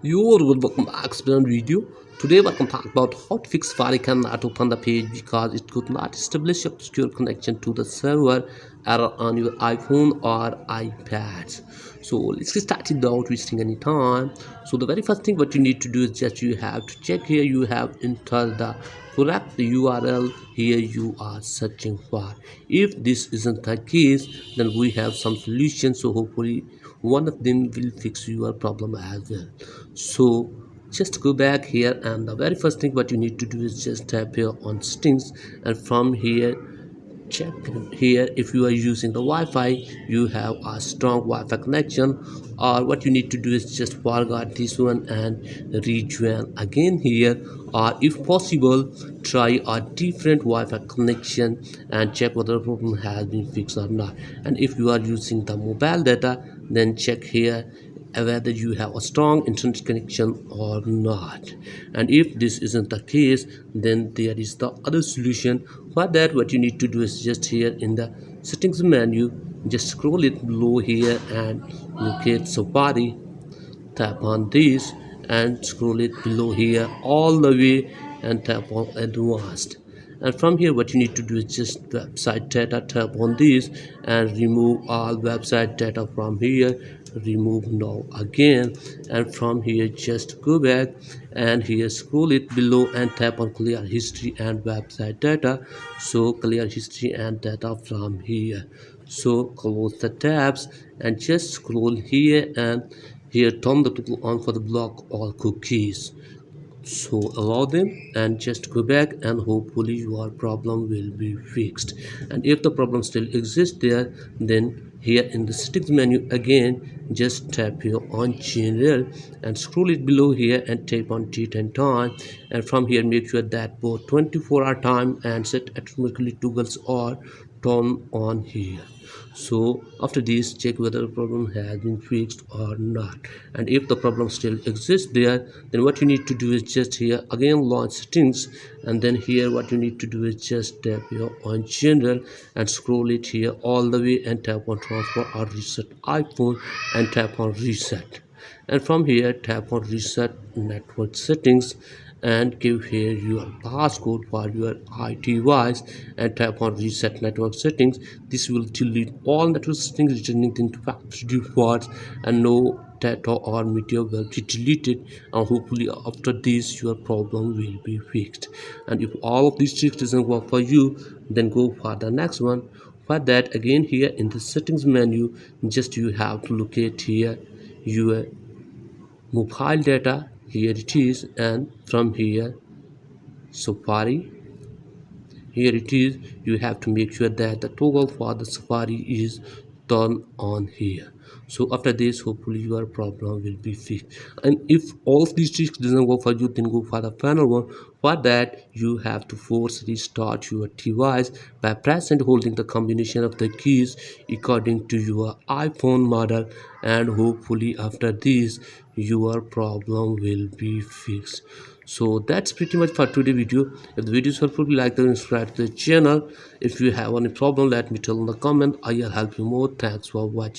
Welcome back to the video. Today we're going to talk about how to fix Safari cannot open the page because it could not establish a secure connection to the server error on your iPhone or iPad. So let's get started without wasting any time. So the very first thing what you need to do is just you have to check here you have entered the correct URL here you are searching for. If this isn't the case, then we have some solutions. So hopefully one of them will fix your problem as well. So just go back here, and the very first thing what you need to do is just tap here on settings, and from here check here if you are using the Wi-Fi, you have a strong Wi-Fi connection, or what you need to do is just forget this one and rejoin again here, or if possible try a different Wi-Fi connection and check whether the problem has been fixed or not. And if you are using the mobile data, then check here whether you have a strong internet connection or not. And if this isn't the case, then there is the other solution. For that what you need to do is just here in the settings menu, just scroll it below here and locate Safari, tap on this and scroll it below here all the way and tap on advanced. And from here what you need to do is just website data, tap on this and remove all website data from here, remove now again, and from here just go back and here scroll it below and tap on clear history and website data. So clear history and data from here. So close the tabs and just scroll here and here turn the toggle on for the block all cookies. So allow them and just go back and hopefully your problem will be fixed. And if the problem still exists there, then here in the settings menu again just tap here on general and scroll it below here and tap on date and time, and from here make sure that both 24-hour time and set automatically toggles are turned on here. So after this check whether the problem has been fixed or not. And if the problem still exists there, then what you need to do is just here again launch settings, and then here what you need to do is just tap here on general and scroll it here all the way and tap on transfer or reset iPhone and tap on reset. And from here tap on reset network settings and give here your passcode for your IT device and tap on reset network settings. This will delete all network settings returning into factory defaults, and no data or media will be deleted, and hopefully after this your problem will be fixed. And if all of these tricks doesn't work for you, then go for the next one. For that again here in the settings menu, just you have to locate here your mobile data, here it is, and from here Safari, here it is, you have to make sure that the toggle for the Safari is turned on here. So after this hopefully your problem will be fixed. And if all of these tricks doesn't work for you, then go for the final one. For that you have to force restart your device by pressing and holding the combination of the keys according to your iPhone model, and hopefully after this your problem will be fixed. So that's pretty much for today's video. If the video is helpful, like and subscribe to the channel. If you have any problem, let me tell in the comment. I'll help you more. Thanks for watching.